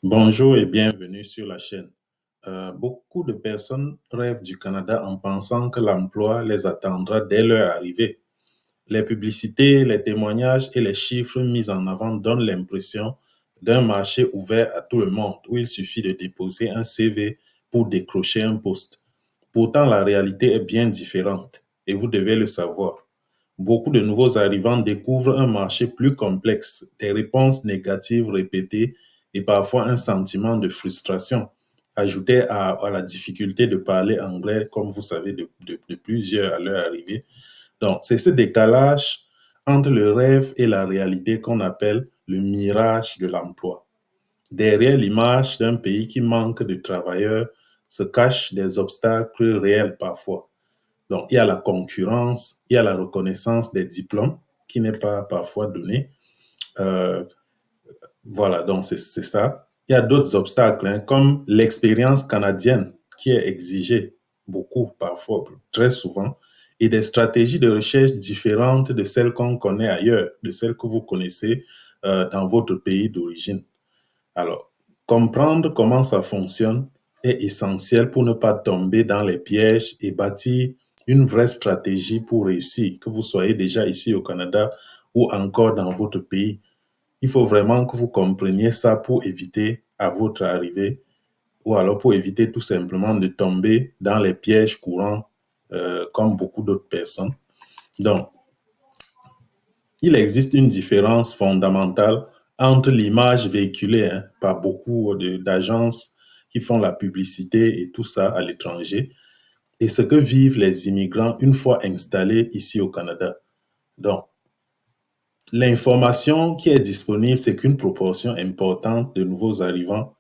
Bonjour et bienvenue sur la chaîne. Beaucoup de personnes rêvent du Canada en pensant que l'emploi les attendra dès leur arrivée. Les publicités, les témoignages et les chiffres mis en avant donnent l'impression d'un marché ouvert à tout le monde où il suffit de déposer un CV pour décrocher un poste. Pourtant, la réalité est bien différente et vous devez le savoir. Beaucoup de nouveaux arrivants découvrent un marché plus complexe, des réponses négatives répétées et parfois un sentiment de frustration, ajouté à la difficulté de parler anglais, comme vous savez, de plusieurs à leur arrivée. Donc, c'est ce décalage entre le rêve et la réalité qu'on appelle le mirage de l'emploi. Derrière l'image d'un pays qui manque de travailleurs se cachent des obstacles réels parfois. Donc, il y a la concurrence, il y a la reconnaissance des diplômes qui n'est pas parfois donnée. Euh, voilà, donc c'est ça. Il y a d'autres obstacles, hein, comme l'expérience canadienne qui est exigée beaucoup, parfois, très souvent, et des stratégies de recherche différentes de celles qu'on connaît ailleurs, de celles que vous connaissez dans votre pays d'origine. Alors, comprendre comment ça fonctionne est essentiel pour ne pas tomber dans les pièges et bâtir une vraie stratégie pour réussir, que vous soyez déjà ici au Canada ou encore dans votre pays. Il faut vraiment que vous compreniez ça pour éviter à votre arrivée ou alors pour éviter tout simplement de tomber dans les pièges courants comme beaucoup d'autres personnes. Donc, il existe une différence fondamentale entre l'image véhiculée par beaucoup d'agences qui font la publicité et tout ça à l'étranger et ce que vivent les immigrants une fois installés ici au Canada. Donc, l'information qui est disponible, c'est qu'une proportion importante de nouveaux arrivants,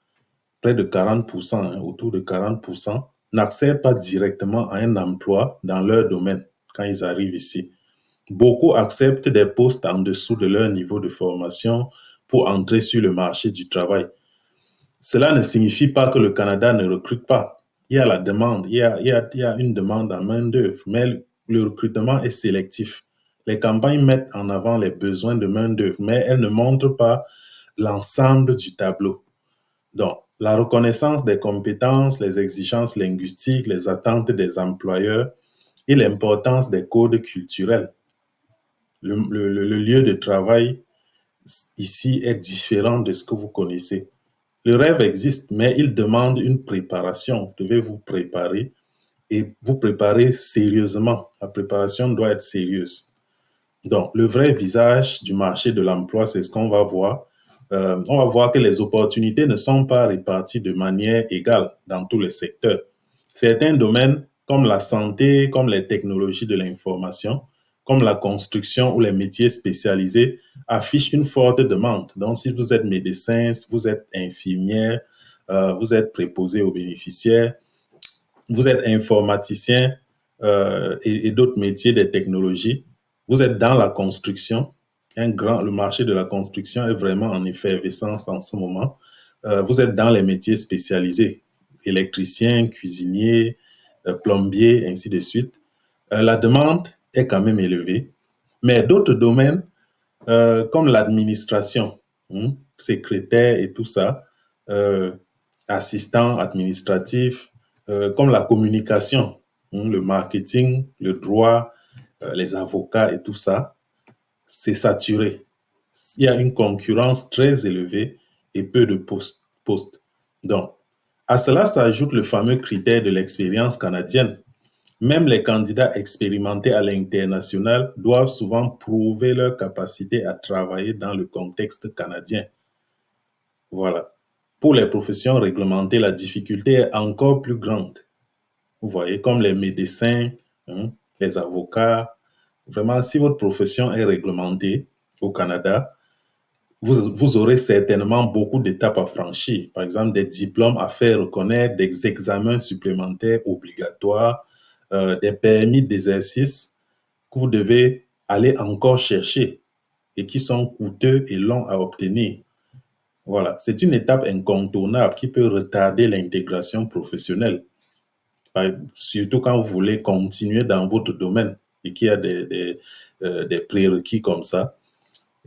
près de 40%, autour de 40%, n'accèdent pas directement à un emploi dans leur domaine quand ils arrivent ici. Beaucoup acceptent des postes en dessous de leur niveau de formation pour entrer sur le marché du travail. Cela ne signifie pas que le Canada ne recrute pas. Il y a la demande, il y a une demande en main-d'œuvre, mais le recrutement est sélectif. Les campagnes mettent en avant les besoins de main-d'œuvre, mais elles ne montrent pas l'ensemble du tableau. Donc, la reconnaissance des compétences, les exigences linguistiques, les attentes des employeurs et l'importance des codes culturels. Le lieu de travail ici est différent de ce que vous connaissez. Le rêve existe, mais il demande une préparation. Vous devez vous préparer et vous préparer sérieusement. La préparation doit être sérieuse. Donc, le vrai visage du marché de l'emploi, c'est ce qu'on va voir. On va voir que les opportunités ne sont pas réparties de manière égale dans tous les secteurs. Certains domaines, comme la santé, comme les technologies de l'information, comme la construction ou les métiers spécialisés, affichent une forte demande. Donc, si vous êtes médecin, si vous êtes infirmière, vous êtes préposé aux bénéficiaires, vous êtes informaticien et d'autres métiers des technologies, vous êtes dans la construction. Le marché de la construction est vraiment en effervescence en ce moment. Vous êtes dans les métiers spécialisés, électricien, cuisinier, plombier, ainsi de suite. La demande est quand même élevée. Mais d'autres domaines, comme l'administration, secrétaire et tout ça, euh, assistant administratif, comme la communication, le marketing, le droit, les avocats et tout ça, c'est saturé. Il y a une concurrence très élevée et peu de postes. Donc, à cela s'ajoute le fameux critère de l'expérience canadienne. Même les candidats expérimentés à l'international doivent souvent prouver leur capacité à travailler dans le contexte canadien. Voilà. Pour les professions réglementées, la difficulté est encore plus grande. Vous voyez, comme les médecins, les avocats. Vraiment, si votre profession est réglementée au Canada, vous aurez certainement beaucoup d'étapes à franchir. Par exemple, des diplômes à faire reconnaître, des examens supplémentaires obligatoires, des permis d'exercice que vous devez aller encore chercher et qui sont coûteux et longs à obtenir. Voilà, c'est une étape incontournable qui peut retarder l'intégration professionnelle, surtout quand vous voulez continuer dans votre domaine et qu'il y a des prérequis comme ça.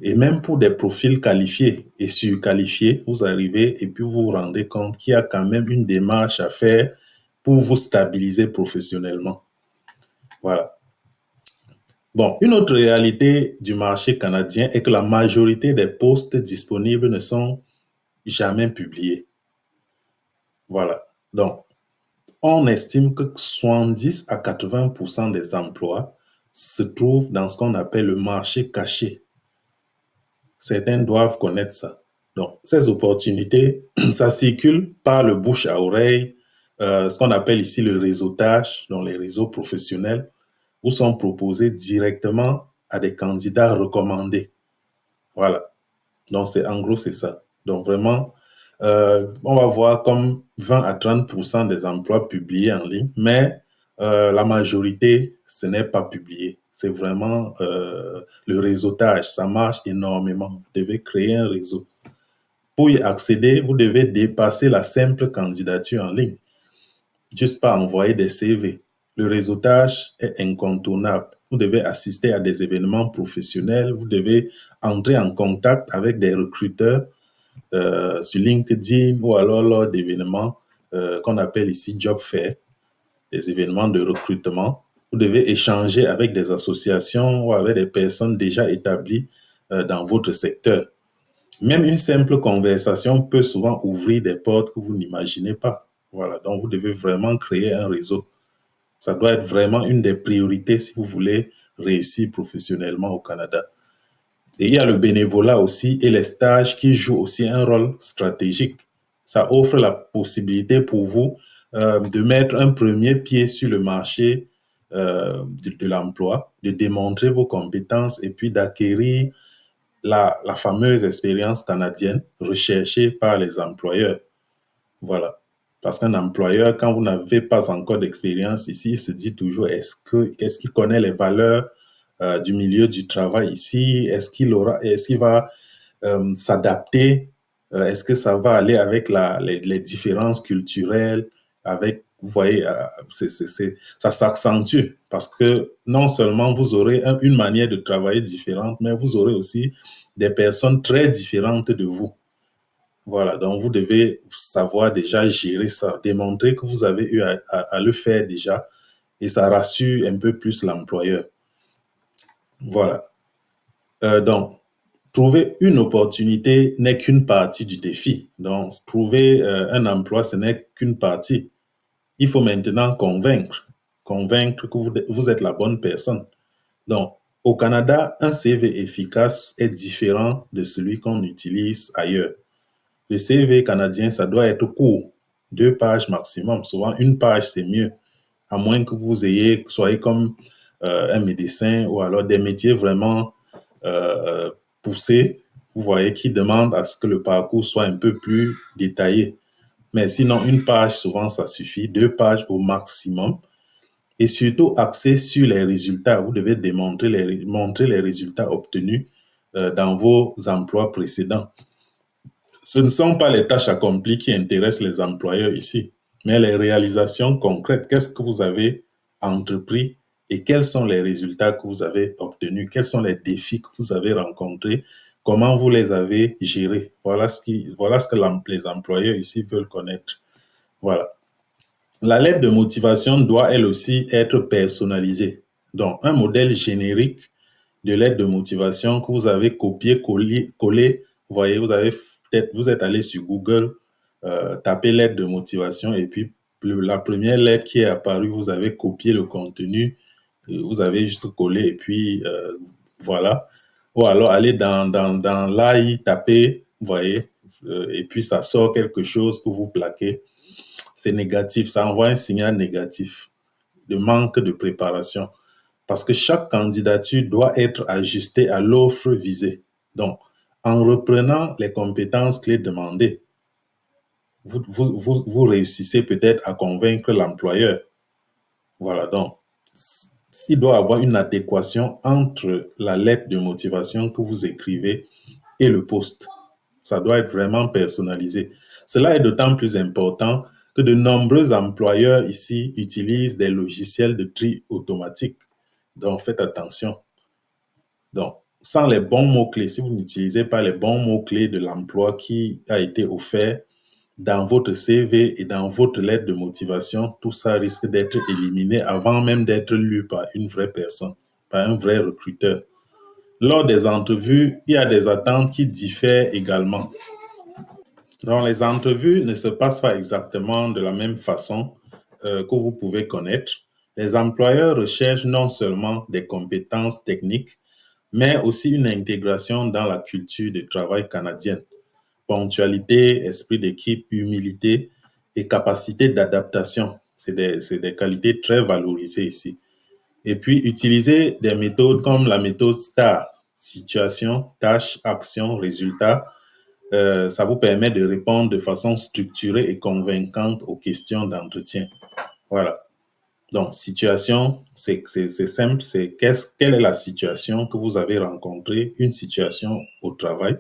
Et même pour des profils qualifiés et surqualifiés, vous arrivez et puis vous vous rendez compte qu'il y a quand même une démarche à faire pour vous stabiliser professionnellement. Voilà. Bon, une autre réalité du marché canadien est que la majorité des postes disponibles ne sont jamais publiés. Voilà. Donc, on estime que 70 à 80% des emplois se trouvent dans ce qu'on appelle le marché caché. Certains doivent connaître ça. Donc, ces opportunités, ça circule par le bouche à oreille, ce qu'on appelle ici le réseautage, dans les réseaux professionnels, où sont proposés directement à des candidats recommandés. Voilà. Donc, en gros, c'est ça. Donc, vraiment, on va voir comme 20 à 30% des emplois publiés en ligne, mais la majorité, ce n'est pas publié. C'est vraiment le réseautage. Ça marche énormément. Vous devez créer un réseau. Pour y accéder, vous devez dépasser la simple candidature en ligne. Juste pas envoyer des CV. Le réseautage est incontournable. Vous devez assister à des événements professionnels. Vous devez entrer en contact avec des recruteurs sur LinkedIn ou alors lors d'événements qu'on appelle ici job fair, des événements de recrutement. Vous devez échanger avec des associations ou avec des personnes déjà établies dans votre secteur. Même une simple conversation peut souvent ouvrir des portes que vous n'imaginez pas. Voilà, donc vous devez vraiment créer un réseau. Ça doit être vraiment une des priorités si vous voulez réussir professionnellement au Canada. Et il y a le bénévolat aussi et les stages qui jouent aussi un rôle stratégique. Ça offre la possibilité pour vous de mettre un premier pied sur le marché de l'emploi, de démontrer vos compétences et puis d'acquérir la fameuse expérience canadienne recherchée par les employeurs. Voilà. Parce qu'un employeur, quand vous n'avez pas encore d'expérience ici, il se dit toujours, est-ce qu'il connaît les valeurs du milieu du travail ici? Est-ce qu'il va s'adapter? Est-ce que ça va aller avec les différences culturelles? Vous voyez, ça s'accentue parce que non seulement vous aurez une manière de travailler différente, mais vous aurez aussi des personnes très différentes de vous. Voilà, donc vous devez savoir déjà gérer ça, démontrer que vous avez eu à le faire déjà et ça rassure un peu plus l'employeur. Voilà. Donc, trouver une opportunité n'est qu'une partie du défi. Donc, trouver un emploi, ce n'est qu'une partie. Il faut maintenant convaincre que vous êtes la bonne personne. Donc, au Canada, un CV efficace est différent de celui qu'on utilise ailleurs. Le CV canadien, ça doit être court, 2 pages maximum. Souvent, 1 page, c'est mieux. À moins que vous soyez comme un médecin ou alors des métiers vraiment poussés, vous voyez, qui demandent à ce que le parcours soit un peu plus détaillé. Mais sinon, 1 page, souvent, ça suffit. 2 pages au maximum. Et surtout, axé sur les résultats. Vous devez montrer les résultats obtenus dans vos emplois précédents. Ce ne sont pas les tâches accomplies qui intéressent les employeurs ici, mais les réalisations concrètes. Qu'est-ce que vous avez entrepris et quels sont les résultats que vous avez obtenus? Quels sont les défis que vous avez rencontrés? Comment vous les avez gérés? Voilà ce que les employeurs ici veulent connaître. Voilà. La lettre de motivation doit elle aussi être personnalisée. Donc, un modèle générique de lettre de motivation que vous avez collé, vous voyez, vous êtes allé sur Google, tapez lettre de motivation et puis la première lettre qui est apparue, vous avez copié le contenu, vous avez juste collé et puis voilà. Ou alors allez dans l'AI, tapez, vous voyez, et puis ça sort quelque chose que vous plaquez. C'est négatif, ça envoie un signal négatif de manque de préparation. Parce que chaque candidature doit être ajustée à l'offre visée. Donc, en reprenant les compétences clés demandées, vous réussissez peut-être à convaincre l'employeur. Voilà, donc, il doit y avoir une adéquation entre la lettre de motivation que vous écrivez et le poste. Ça doit être vraiment personnalisé. Cela est d'autant plus important que de nombreux employeurs ici utilisent des logiciels de tri automatique. Donc, faites attention. Donc, sans les bons mots-clés, si vous n'utilisez pas les bons mots-clés de l'emploi qui a été offert dans votre CV et dans votre lettre de motivation, tout ça risque d'être éliminé avant même d'être lu par une vraie personne, par un vrai recruteur. Lors des entrevues, il y a des attentes qui diffèrent également. Donc, les entrevues ne se passent pas exactement de la même façon que vous pouvez connaître. Les employeurs recherchent non seulement des compétences techniques, mais aussi une intégration dans la culture de travail canadienne. Ponctualité, esprit d'équipe, humilité et capacité d'adaptation. C'est des qualités très valorisées ici. Et puis, utiliser des méthodes comme la méthode STAR, situation, tâche, action, résultat. Ça vous permet de répondre de façon structurée et convaincante aux questions d'entretien. Voilà. Donc, situation, c'est simple, c'est quelle est la situation que vous avez rencontrée, une situation au travail.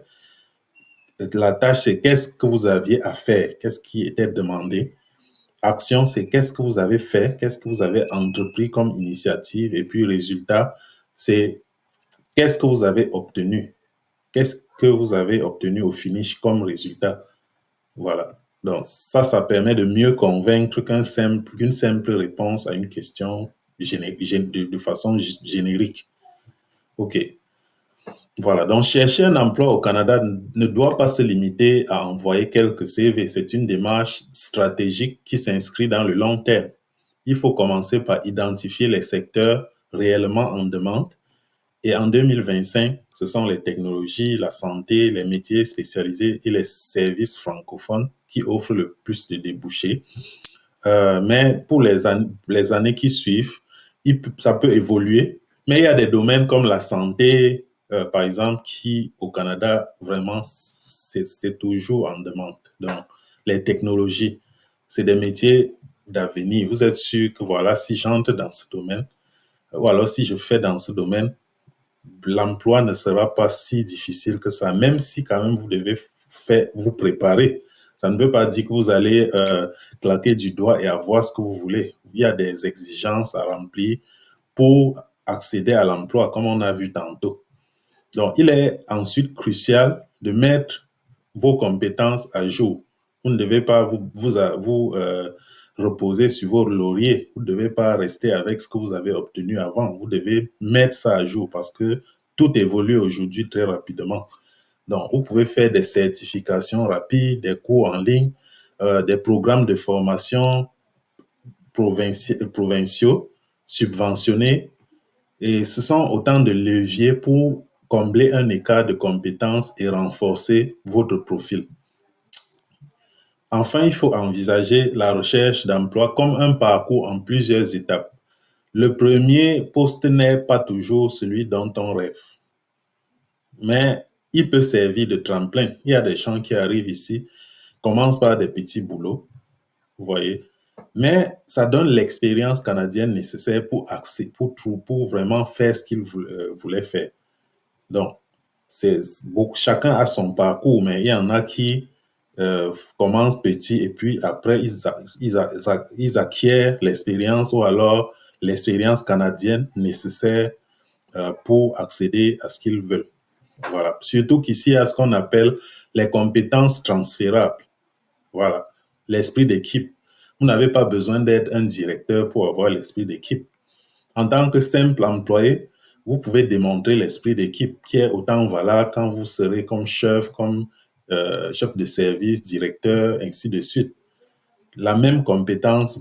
La tâche, c'est qu'est-ce que vous aviez à faire, qu'est-ce qui était demandé. Action, c'est qu'est-ce que vous avez fait, qu'est-ce que vous avez entrepris comme initiative. Et puis, résultat, c'est qu'est-ce que vous avez obtenu, qu'est-ce que vous avez obtenu au finish comme résultat. Voilà. Donc, ça permet de mieux convaincre qu'une simple réponse à une question de façon générique. OK. Voilà. Donc, chercher un emploi au Canada ne doit pas se limiter à envoyer quelques CV. C'est une démarche stratégique qui s'inscrit dans le long terme. Il faut commencer par identifier les secteurs réellement en demande. Et en 2025, ce sont les technologies, la santé, les métiers spécialisés et les services francophones qui offrent le plus de débouchés. Mais pour les années qui suivent, ça peut évoluer. Mais il y a des domaines comme la santé, par exemple, qui au Canada, vraiment, c'est toujours en demande. Donc, les technologies, c'est des métiers d'avenir. Vous êtes sûr que voilà, si j'entre dans ce domaine, ou alors si je fais dans ce domaine, l'emploi ne sera pas si difficile que ça, même si quand même vous devez vous préparer. Ça ne veut pas dire que vous allez claquer du doigt et avoir ce que vous voulez. Il y a des exigences à remplir pour accéder à l'emploi, comme on a vu tantôt. Donc, il est ensuite crucial de mettre vos compétences à jour. Vous ne devez pas vous reposer sur vos lauriers. Vous ne devez pas rester avec ce que vous avez obtenu avant. Vous devez mettre ça à jour parce que tout évolue aujourd'hui très rapidement. Donc, vous pouvez faire des certifications rapides, des cours en ligne, des programmes de formation provinciaux subventionnés. Et ce sont autant de leviers pour combler un écart de compétences et renforcer votre profil. Enfin, il faut envisager la recherche d'emploi comme un parcours en plusieurs étapes. Le premier poste n'est pas toujours celui dont on rêve, mais il peut servir de tremplin. Il y a des gens qui arrivent ici, commencent par des petits boulots, vous voyez, mais ça donne l'expérience canadienne nécessaire pour vraiment faire ce qu'ils voulaient faire. Donc, chacun a son parcours, mais il y en a qui commencent petit et puis après, ils acquièrent l'expérience ou alors l'expérience canadienne nécessaire pour accéder à ce qu'ils veulent. Voilà. Surtout qu'ici, il y a ce qu'on appelle les compétences transférables. Voilà. L'esprit d'équipe. Vous n'avez pas besoin d'être un directeur pour avoir l'esprit d'équipe. En tant que simple employé, vous pouvez démontrer l'esprit d'équipe qui est autant valable quand vous serez comme chef, comme chef de service, directeur, ainsi de suite. La même compétence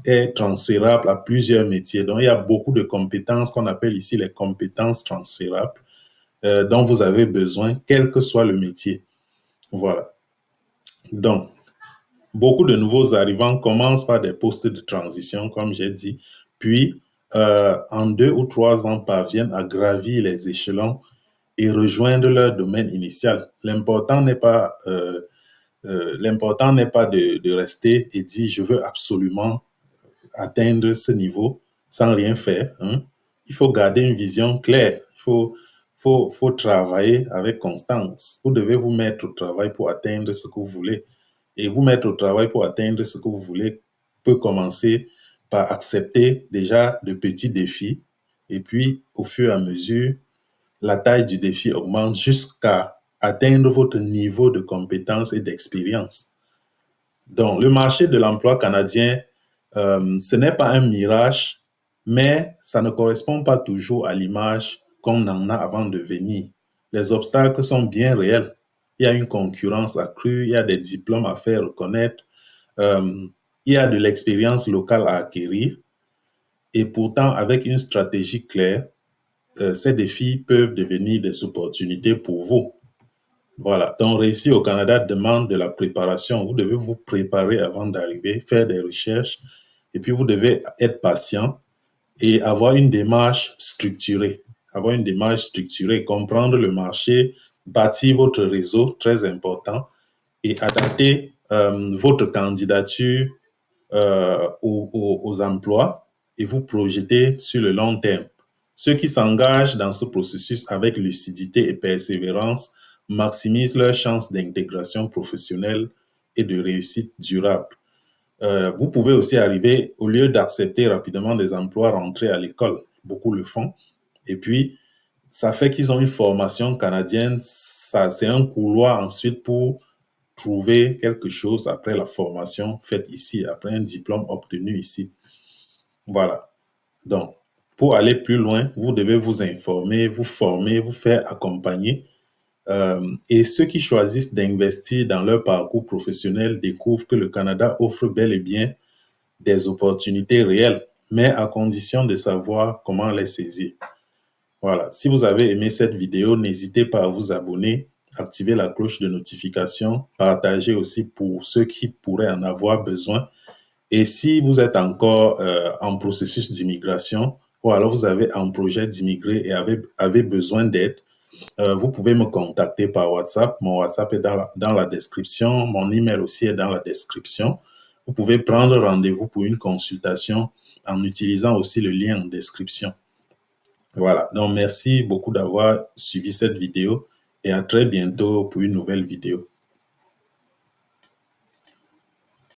est transférable à plusieurs métiers. Donc, il y a beaucoup de compétences qu'on appelle ici les compétences transférables dont vous avez besoin, quel que soit le métier. Voilà. Donc, beaucoup de nouveaux arrivants commencent par des postes de transition, comme j'ai dit, puis en 2 ou 3 ans parviennent à gravir les échelons et rejoindre leur domaine initial. L'important n'est pas de rester et dire je veux absolument atteindre ce niveau sans rien faire. Hein. Il faut garder une vision claire. Faut travailler avec constance. Vous devez vous mettre au travail pour atteindre ce que vous voulez. Et vous mettre au travail pour atteindre ce que vous voulez peut commencer par accepter déjà de petits défis. Et puis, au fur et à mesure, la taille du défi augmente jusqu'à atteindre votre niveau de compétence et d'expérience. Donc, le marché de l'emploi canadien, ce n'est pas un mirage, mais ça ne correspond pas toujours à l'image qu'on en a avant de venir. Les obstacles sont bien réels. Il y a une concurrence accrue, il y a des diplômes à faire reconnaître, il y a de l'expérience locale à acquérir. Et pourtant, avec une stratégie claire, ces défis peuvent devenir des opportunités pour vous. Voilà. Donc, réussir au Canada demande de la préparation. Vous devez vous préparer avant d'arriver, faire des recherches, et puis vous devez être patient et avoir une démarche structurée. Avoir une démarche structurée, comprendre le marché, bâtir votre réseau, très important, et adapter votre candidature aux emplois et vous projeter sur le long terme. Ceux qui s'engagent dans ce processus avec lucidité et persévérance maximisent leurs chances d'intégration professionnelle et de réussite durable. Vous pouvez aussi arriver, au lieu d'accepter rapidement des emplois, rentrer à l'école. Beaucoup le font. Et puis, ça fait qu'ils ont une formation canadienne. C'est un couloir ensuite pour trouver quelque chose après la formation faite ici, après un diplôme obtenu ici. Voilà. Donc, pour aller plus loin, vous devez vous informer, vous former, vous faire accompagner. Et ceux qui choisissent d'investir dans leur parcours professionnel découvrent que le Canada offre bel et bien des opportunités réelles, mais à condition de savoir comment les saisir. Voilà. Si vous avez aimé cette vidéo, n'hésitez pas à vous abonner, activer la cloche de notification, partager aussi pour ceux qui pourraient en avoir besoin. Et si vous êtes encore en processus d'immigration, ou alors vous avez un projet d'immigrer et avez besoin d'aide, vous pouvez me contacter par WhatsApp. Mon WhatsApp est dans la description. Mon email aussi est dans la description. Vous pouvez prendre rendez-vous pour une consultation en utilisant aussi le lien en description. Voilà. Donc, merci beaucoup d'avoir suivi cette vidéo et à très bientôt pour une nouvelle vidéo.